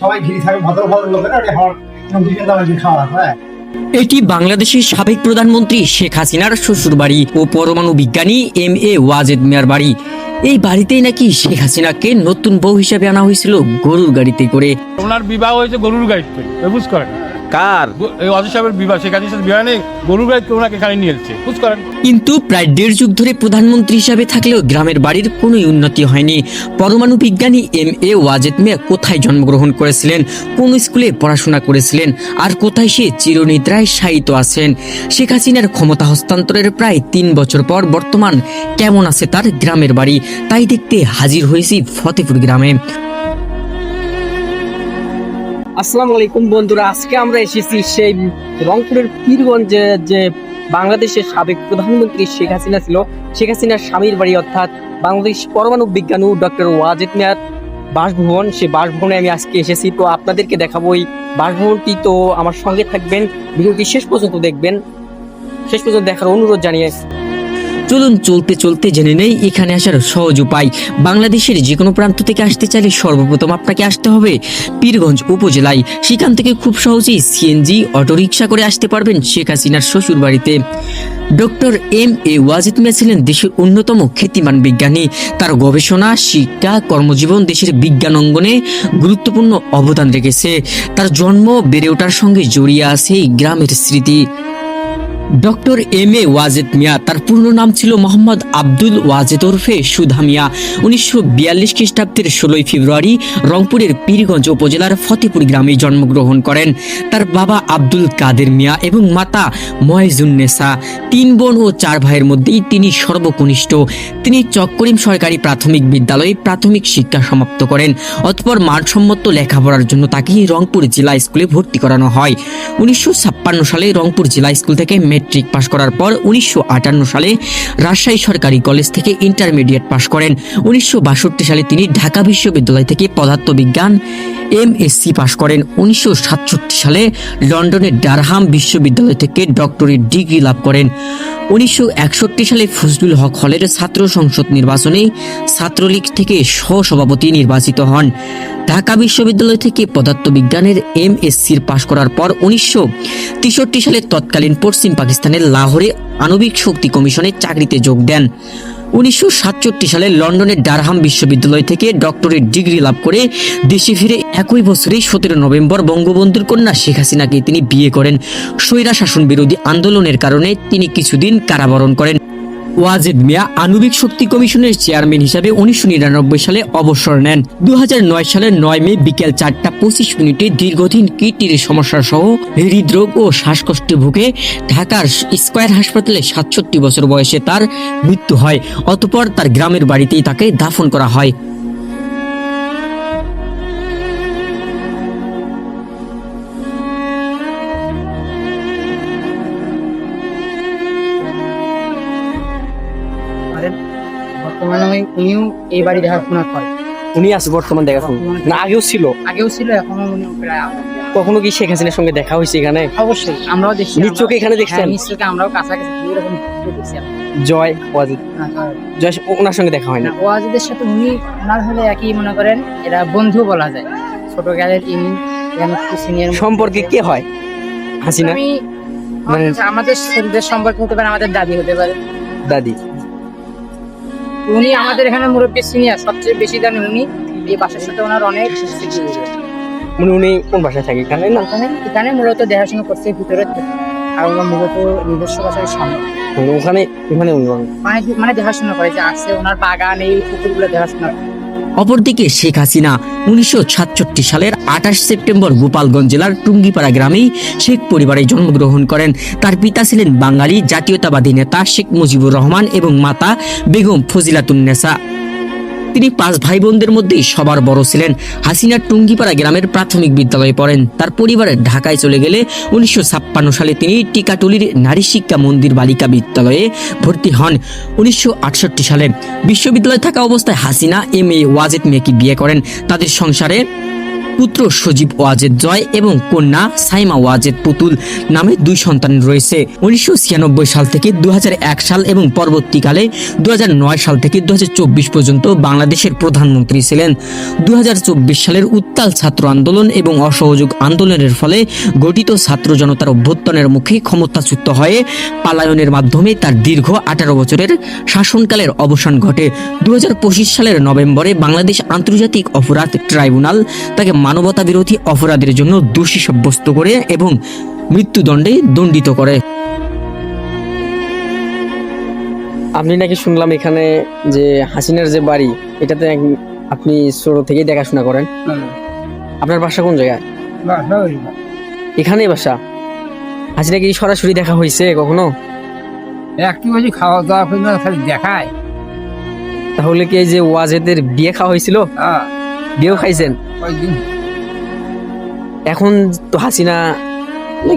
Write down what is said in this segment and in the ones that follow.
সবাই ঘিরে থাকে ভদ্র ভদ্র লোকেরা খাওয়া। হ্যাঁ, এটি বাংলাদেশের সাবেক প্রধানমন্ত্রী শেখ হাসিনার শ্বশুর বাড়ি ও পরমাণু বিজ্ঞানী MA ওয়াজেদ মিয়ার বাড়ি। এই বাড়িতেই নাকি শেখ হাসিনাকে নতুন বউ হিসেবে আনা হয়েছিল গরুর গাড়িতে করে। ওনার বিবাহ হয়েছে গরুর গাড়িতে, বুঝ করেন? কার? এই অজিত সাহেবের বিবাহ, শেখ হাসিনার বিবাহ নেই, গরুর গাড়িতে ওনাকে এখানে নিয়ে এসেছে, বুঝ করেন? কিন্তু প্রায় 1.5 যুগ ধরে প্রধানমন্ত্রী হিসাবে থাকলেও গ্রামের বাড়ির কোনো উন্নতি হয়নি। পরমাণু বিজ্ঞানী MA ওয়াজেদ মিয়া কোথায় জন্মগ্রহণ করেছিলেন, কোন স্কুলে পড়াশোনা করেছিলেন, আর কোথায় সে চিরনিদ্রায় শায়িত আছেন? শেখ হাসিনার ক্ষমতা হস্তান্তরের প্রায় 3 বছর পর বর্তমান কেমন আছে তার গ্রামের বাড়ি, তাই দেখতে হাজির হয়েছি ফতেপুর গ্রামে। আসসালামু আলাইকুম বন্ধুরা, আজকে আমরা এসেছি সেই রংপুরের পীরগঞ্জে যে বাংলাদেশের সাবেক প্রধানমন্ত্রী শেখ হাসিনা ছিল, শেখ হাসিনার স্বামীর বাড়ি অর্থাৎ বাংলাদেশ পরমাণু বিজ্ঞানী ডক্টর ওয়াজেদ মিয়ার বাসভবন। সেই বাসভবনে আমি আজকে এসেছি, তো আপনাদেরকে দেখাবো এই বাসভবনটি। তো আমার সঙ্গে থাকবেন, ভিডিওটি শেষ পর্যন্ত দেখবেন, শেষ পর্যন্ত দেখার অনুরোধ জানিয়ে চলুন চলতে চলতে জেনে নেই এখানে আসার সহজ উপায়। বাংলাদেশের যে কোনো প্রান্ত থেকে আসতে চাইলে সর্বপ্রথম আপনাকে আসতে হবে পীরগঞ্জ উপজেলায়। সেখান থেকে খুব সহজেই CNG অটোরিকশা করে আসতে পারবেন শেখ হাসিনার শ্বশুর বাড়িতে। ডক্টর MA ওয়াজেদ মিয়া ছিলেন দেশের অন্যতম খ্যাতিমান বিজ্ঞানী। তার গবেষণা, শিক্ষা, কর্মজীবন দেশের বিজ্ঞান অঙ্গনে গুরুত্বপূর্ণ অবদান রেখেছে। তার জন্ম, বেড়ে ওঠার সঙ্গে জড়িয়ে আছে এই গ্রামের স্মৃতি। ডক্টর MA ওয়াজেদ মিয়া, তার পূর্ণ নাম ছিল মোহাম্মদ আব্দুল ওয়াজেদ ওরফে সুধা মিয়া। 1942 খ্রিস্টাব্দের 16 ফেব্রুয়ারি রংপুরের পীরগঞ্জ উপজেলার ফতেপুর গ্রামে জন্মগ্রহণ করেন। তার বাবা আব্দুল কাদের মিয়া এবং মাতা ময়জুন্নেসা। 3 বোন ও 4 ভাইয়ের মধ্যেই তিনি সর্বকনিষ্ঠ। তিনি চককরিম সরকারি প্রাথমিক বিদ্যালয়ে প্রাথমিক শিক্ষা সমাপ্ত করেন। অতঃপর মানসম্মত লেখাপড়ার জন্য তাকে রংপুর জেলা স্কুলে ভর্তি করানো হয়। 1956 সালে রংপুর জেলা স্কুল থেকে মেট্রিক পাশ করার পর 1958 সালে রাজশাহী সরকারি কলেজ থেকে ইন্টারমিডিয়েট পাশ করেন। 1962 সালে তিনি ঢাকা বিশ্ববিদ্যালয় থেকে পদার্থবিজ্ঞান MSc পাশ করেন। 1967 সালে লন্ডনের ডারহাম বিশ্ববিদ্যালয় থেকে ডক্টরেট ডিগ্রি লাভ করেন। 1961 সালে ফজলুল হক হলের ছাত্র সংসদ নির্বাচনে ছাত্রলীগ থেকে সহসভাপতি নির্বাচিত হন। ঢাকা বিশ্ববিদ্যালয় থেকে পদার্থবিজ্ঞানের MSc পাশ করার পর 1963 সালে তৎকালীন পশ্চিম পাকিস্তানের লাহোরে আণবিক শক্তি কমিশনের চাকরিতে যোগ দেন। 1967 সালে লন্ডনের ডারহাম বিশ্ববিদ্যালয় থেকে ডক্টরেট ডিগ্রি লাভ করে দেশে ফিরে একই বছরে 17 নভেম্বর বঙ্গবন্ধুর কন্যা শেখ হাসিনাকে তিনি বিয়ে করেন। স্বৈরা শাসন বিরোধী আন্দোলনের কারণে তিনি কিছুদিন কারাবরণ করেন। ওয়াজেদ মিয়া আণবিক শক্তি কমিশনের চেয়ারম্যান হিসাবে 1999 সালে অবসর নেন। 2009 সালের 9 মে বিকেল 4:25 দীর্ঘদিন কিডনির সমস্যা সহ হৃদরোগ ও শ্বাসকষ্টে ভুগে ঢাকার স্কয়ার হাসপাতালে 67 বছর বয়সে তার মৃত্যু হয়। অতঃপর তার গ্রামের বাড়িতেই তাকে দাফন করা হয়। বর্তমানে উনিও এই বাড়ি দেখাশোনা করে। উনি আছে বর্তমান দেখাশোনা না? আগেও ছিল? আগেও ছিল, এখনো উনি প্রায় কখনো কি শেখ হাসিনার সঙ্গে দেখা হয়েছে এখানে? অবশ্যই আমরাও দেখছি। নিজ চোখে এখানে দেখছেন? নিজ চোখে আমরাও কাছাকাছি এরকম দেখছি। জয় ওয়াজেদ, জয় ওনার সঙ্গে দেখা হয় না? ওয়াজেদের সাথে উনি ওনার হলে একই মনে করেন, এরা বন্ধু বলা যায়। ছোটকালের ইনি সিনিয়র। সম্পর্কে কে হয় হাসিনা? আমি মানে আমাদের ছেলেদের সম্পর্কে হতে পারে, আমাদের দাদি হতে পারে। দাদি? উনি আমাদের এখানে মুরব্বী সিনিয়র, সবচেয়ে বেশি জানেন উনি। এই বাসার সাথে ওনার অনেক স্মৃতি রয়েছে। উনি কোন বাসায় থাকে? এখানে না? এখানে মূলত দেখাশোনা করছে ভিতরে, আর ওনার মূলত নিজস্ব বাসার সামনে। ওখানে এখানে মানে দেখাশোনা করে, যে আছে ওনার বাগান, এই পুকুরগুলো দেখাশোনা করে। অপরদিকে শেখ হাসিনা 1966 সালের 28 সেপ্টেম্বর গোপালগঞ্জ জেলার টুঙ্গিপাড়া গ্রামেই শেখ পরিবারে জন্মগ্রহণ করেন। তার পিতা ছিলেন বাঙালি জাতীয়তাবাদী নেতা শেখ মুজিবুর রহমান এবং মাতা বেগম ফজিলাতুন্নেসা। তিনি 5 ভাই বোনদের মধ্যে সবার বড় ছিলেন। হাসিনা টুঙ্গিপাড়া গ্রামের প্রাথমিক বিদ্যালয়ে পড়েন। তার পরিবারের ঢাকায় চলে গেলে 1956 সালে তিনি টিকাটুলির নারী শিক্ষা মন্দির বালিকা বিদ্যালয়ে ভর্তি হন। 1968 সালে বিশ্ববিদ্যালয়ে থাকা অবস্থায় হাসিনা MA ওয়াজেদ মিয়াকে বিয়ে করেন। তাদের সংসারে পুত্র সজীব ওয়াজেদ জয় এবং কন্যা সাইমা ওয়াজেদ পুতুল নামে 2 সন্তান রয়েছে। 1996 সাল থেকে 2001 সাল এবং পরবর্তীকালে 2009 সাল থেকে 2024 পর্যন্ত বাংলাদেশের প্রধানমন্ত্রী ছিলেন। 2024 সালের উত্তাল ছাত্র আন্দোলন এবং অসহযোগ আন্দোলনের ফলে গঠিত ছাত্র জনতার অভ্যুত্থানের মুখে ক্ষমতাচ্যুত হয়ে পালায়নের মাধ্যমে তার দীর্ঘ 18 বছরের শাসনকালের অবসান ঘটে। 2025 সালের নভেম্বরে বাংলাদেশ আন্তর্জাতিক অপরাধ ট্রাইব্যুনাল তাকে মানবতা বিরোধী অপরাধের জন্য দোষী সাব্যস্ত করে এবং মৃত্যুদণ্ডে দণ্ডিত করে। আপনি নাকি শুনলাম এখানে যে হাসিনার যে বাড়ি, এটাতে আপনি ছোট থেকেই দেখাশোনা করেন। আপনার বাসা কোন জায়গায়? এখানেই বাসা? হাসিনা কি সরাসরি দেখা হয়েছে কখনো? একটু বেশি খাওয়া দাওয়া করে খালি দেখায়। তাহলে কি এই যে ওয়াজেদের বিয়ে খাওয়া হয়েছিল? বিয়েও খাইছেন? এখন তো হাসিনা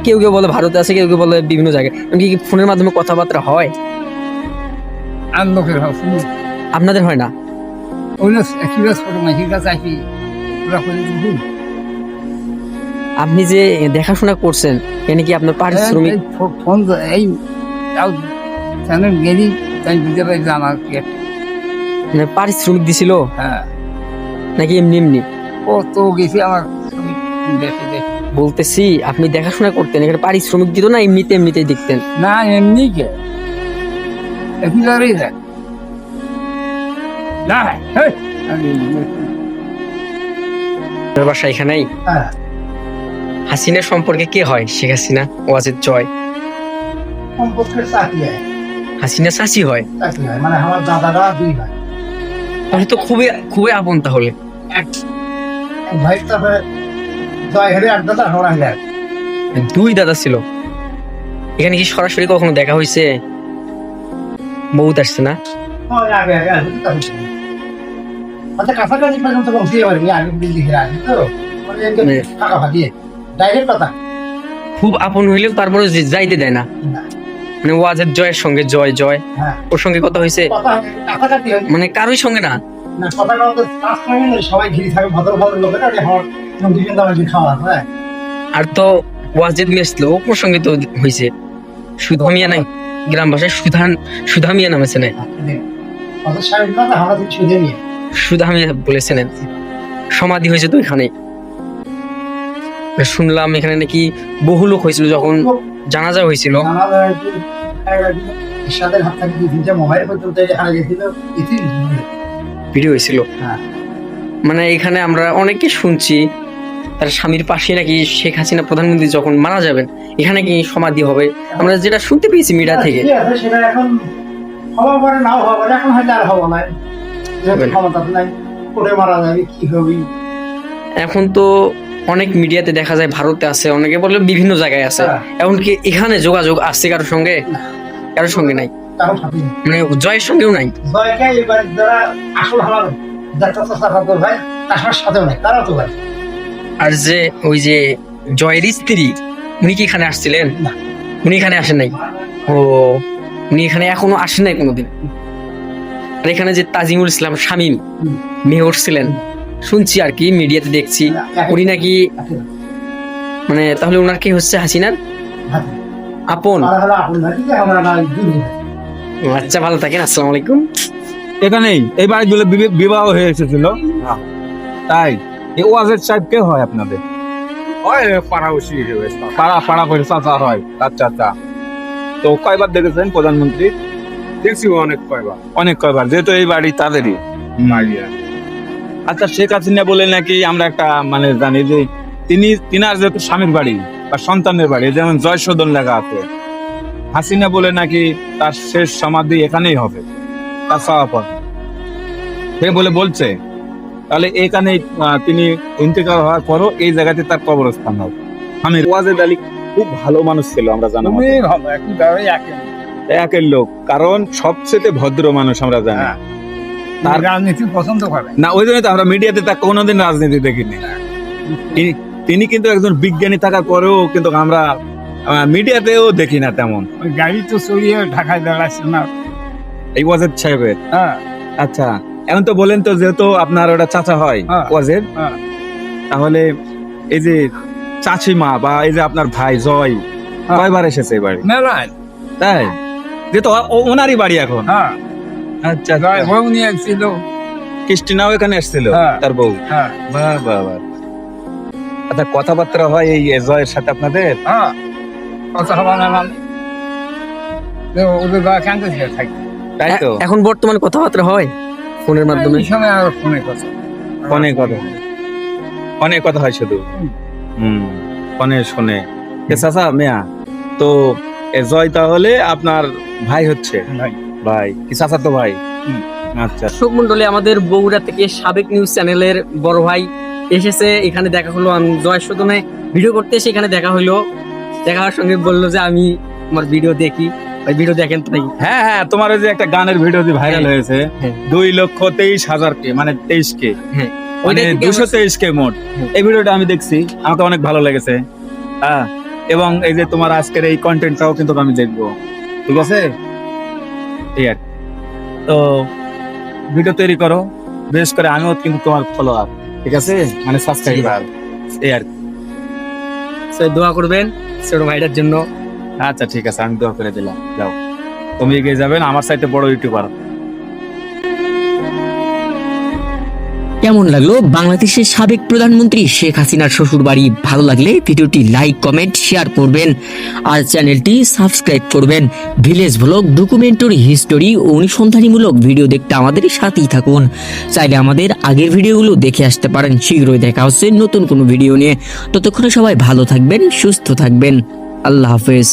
কেউ কেউ বলে ভারতে আছে, কেউ কেউ বলে বিভিন্ন জায়গায়, এমনকি কি ফোনের মাধ্যমে কথাবার্তা হয়? আর লোকের আপনাদের হয় না? আপনি যে দেখাশোনা করছেন এখানে কি আপনার পারিশ্রমিক? ফোন এই গেলি তাই বুঝতে পারি জানা মানে পারিশ্রমিক দিছিল হ্যাঁ নাকি এমনি এমনি? ও তো গেছি আমার দেখে বলতেছি আপনি দেখাশোনা করতেন, এখানে পারিশ্রমিক দিত না এমনিতে এমনিতেই দেখতেন? না এমনি কে একেবারেই দেখ না। আপনার বাসা এখানেই? হ্যাঁ হাসিনা সম্পর্কে কে হয়? শেখ হাসিনা ওয়াজেদ জয় সম্পর্কের চাকরি হয়, হাসিনা চাচি হয়? চাকরি হয় মানে আমার দাদারা 2 ভাই। তাহলে তো খুবই খুবই আপন। তাহলে এক ভাই তারপরে জয় হেরে 8 দাদা হরা হলে 2 দাদা ছিল। এখানে কি সরাসরি কখনো দেখা হয়েছে? বহুত আসছে না? আগে আগে আচ্ছা কাছাকাছি পর্যন্ত পৌঁছে পারবি আগে দিকে আসি তো মানে ফাঁকা ফাঁকিয়ে ডাইরেক্ট কথা খুব আপন হইলেও তারপরে যাইতে দেয় না। মানে ওয়াজেদ জয়ের সঙ্গে জয় জয় হ্যাঁ ওর সঙ্গে কথা হয়েছে? কথা কাছাকাছি হয় মানে কারোর সঙ্গে না? না কথা বলতে পাঁচ মিনিট সবাই ঘিরে থাকে ভদ্র ভদ্র লোকেরা আমার দুজন দামে খাওয়া হয়। আর তো ওয়াজেদ মিয়াছিল ওর সঙ্গে তো হয়েছে। সুধা মিয়া নাই, গ্রাম ভাষায় সুধা মিয়া নামেছে না? অত সাহেব না আমরা তো ছুঁয়ে নিয়ে সুধা মিয়া বলেছেন। সমাধি হয়েছে তো এখানে শুনলাম। এখানে নাকি বহু লোক হয়েছিল যখন জানাজা হয়েছিল। ইশাদের হাত থেকে 2-3টা মোবাইল পর্যন্ত হারা গেছিল ভিডিও হয়েছিল। হ্যাঁ মানে এখানে আমরা অনেকে শুনছি তার স্বামীর পাশে নাকি শেখ হাসিনা প্রধানমন্ত্রী যখন মারা যাবেন এখানে কি সমাধি হবে। আমরা যেটা শুনতে পেয়েছি মিডিয়া থেকে। সেটা এখন হওয়া পারে নাও হওয়া পারে, এখন হয়তো আর হওয়া নাই, ক্ষমতা নাই, কোটে মারা যাবে কি হবে। এখন তো অনেক মিডিয়াতে দেখা যায় ভারতে আছে, অনেকে বলে বিভিন্ন জায়গায় আছে। এমনকি এখানে যোগাযোগ আসছে কারোর সঙ্গে? কারোর সঙ্গে নাই, কারণ সাথে মানে জয়ের সঙ্গেও নাই। জয়কে এবার যারা আসল হালাল যারা ভাই তার সাথেও নাই, তারা তো ভাই। আর যে ওই যে জয়ের স্ত্রী উনি কি এখানে আসছিলেন? না। উনি এখানে আসেন নাই? ও উনি এখানে এখনো আসেন নাই কোনোদিন? আর এখানে যে তাজিমুল ইসলাম শামীম মেয়র ছিলেন শুনছি আর কি, মিডিয়াতে দেখছি উনি নাকি মানে তাহলে ওনার কি হচ্ছে হাসিনার আপন? আচ্ছা ভালো থাকেন, আসসালামু আলাইকুম। এখানেই এই বাড়িগুলো বিবাহ হয়ে এসেছিল তাই। এই ওয়াজেদ সাহেব কে হয় আপনাদের? পাড়া করে চাচা হয়, তার চাচা। তো কয়বার দেখেছেন প্রধানমন্ত্রী? দেখছি অনেক কয়বার, যেহেতু এই বাড়ি তাদেরই। আচ্ছা শেখ হাসিনা বলে নাকি আমরা একটা মানে জানি যে তিনার যেহেতু স্বামীর বাড়ি বা সন্তানের বাড়ি, যেমন জয় সদন লেখা আছে, হাসিনা বলে নাকি তার শেষ সমাধি এখানেই হবে, তার সভাপতি সে বলে বলছে। তাহলে এখানে তিনি ইন্তেকাল হওয়ার পরও এই জায়গাতে তার কবরস্থান হবে। আমি ওয়াজেদ আলী খুব ভালো মানুষ ছিল, আমরা জানি একের লোক, কারণ সবচেয়ে ভদ্র মানুষ আমরা জানি। তার রাজনীতি পছন্দ করে না, ওই জন্য তো আমরা মিডিয়াতে তা কোনোদিন রাজনীতি দেখিনি। তিনি কিন্তু একজন বিজ্ঞানী থাকার পরেও কিন্তু আমরা মিডিয়াতেও দেখি না তেমন। ওই গাড়ি তো চলিয়ে ঢাকায় দাঁড়াচ্ছে না এই ওয়াজেদ সাহেবের। হ্যাঁ আচ্ছা এখন তো বলেন তো, যেহেতু আপনার ওটা চাচা হয় হ্যাঁ। ওয়াজেদ, তাহলে এই যে চাচিমা বা এই যে আপনার ভাই জয় কয়বার এসেছে এই বাড়ি? মেলায় তাই যে তো ওনারই বাড়ি এখন। হ্যাঁ আচ্ছা জয় বউ নিয়ে এসেছিল। ক্রিস্টিনাও এখানে এসেছিল, হ্যাঁ। তার বউ। হ্যাঁ বাহ বাহ বাহ। আচ্ছা, কথাবার্তা হয় এই জয়ের সাথে আপনাদের? হ্যাঁ কথা হবা না মানে ওদের গায়ে কান্দে থাকে। তাই তো, এখন বর্তমানে কথাবার্তা হয় ফোনের মাধ্যমে। এই সময় আর ফোনে কথা অনেক কথা হয়। অনেক কথা হয় শুধু। ফোনে শুনে। চাচা মেয়া তো জয় তাহলে আপনার ভাই হচ্ছে? ভাই। ভাই কি চাচা তো ভাই? আচ্ছা দর্শক মন্ডলী, আমাদের বগুড়া থেকে সাবেক নিউজ চ্যানেলের বড় ভাই এসেছে, এখানে দেখা হলো। আমি জয়ের সদনে ভিডিও করতে এসে এখানে দেখা হলো। দেখার সঙ্গে বললো যে আমি আমার ভিডিও দেখি, ভাই ভিডিও দেখেন তো নাকি? হ্যাঁ হ্যাঁ, তোমার ওই যে একটা গানের ভিডিও যে ভাইরাল হয়েছে, হ্যাঁ। 2,23,000 কে, মানে 23K, হ্যাঁ মানে ওইটাই থেকে 223K মোট। এই ভিডিওটা আমি দেখছি, আমাকে অনেক ভালো লেগেছে। হ্যাঁ, এবং এই যে তোমার আজকের এই কন্টেন্টটাও কিন্তু আমি দেখবো, ঠিক আছে? ঠিক আছে, তো ভিডিও তৈরি করো, বেশ করে আমিও কিন্তু তোমার ফলোয়ার, ঠিক আছে, মানে সাবস্ক্রাইবার, এই আর কি। So, দোয়া করবেন ছোট ভাইটার জন্য। আচ্ছা ঠিক আছে, আমি দোয়া করে দিলাম। যাও, তুমি এগিয়ে যাবেন, আমার সাথে বড় ইউটিউবার। কেমন লাগলো বাংলাদেশের সাবেক প্রধানমন্ত্রী শেখ হাসিনার শ্বশুর বাড়ি? ভালো লাগলে ভিডিওটি লাইক, কমেন্ট, শেয়ার করবেন আর চ্যানেলটি সাবস্ক্রাইব করবেন। ভিলেজ ভ্লগ, ডকুমেন্টারি, হিস্টোরি ও অনুসন্ধানীমূলক ভিডিও দেখতে আমাদের সাথেই থাকুন। চাইলে আমাদের আগের ভিডিওগুলো দেখে আসতে পারেন। শীঘ্রই দেখা হচ্ছে নতুন কোনো ভিডিও নিয়ে। ততক্ষণে সবাই ভালো থাকবেন, সুস্থ থাকবেন। আল্লাহ হাফেজ।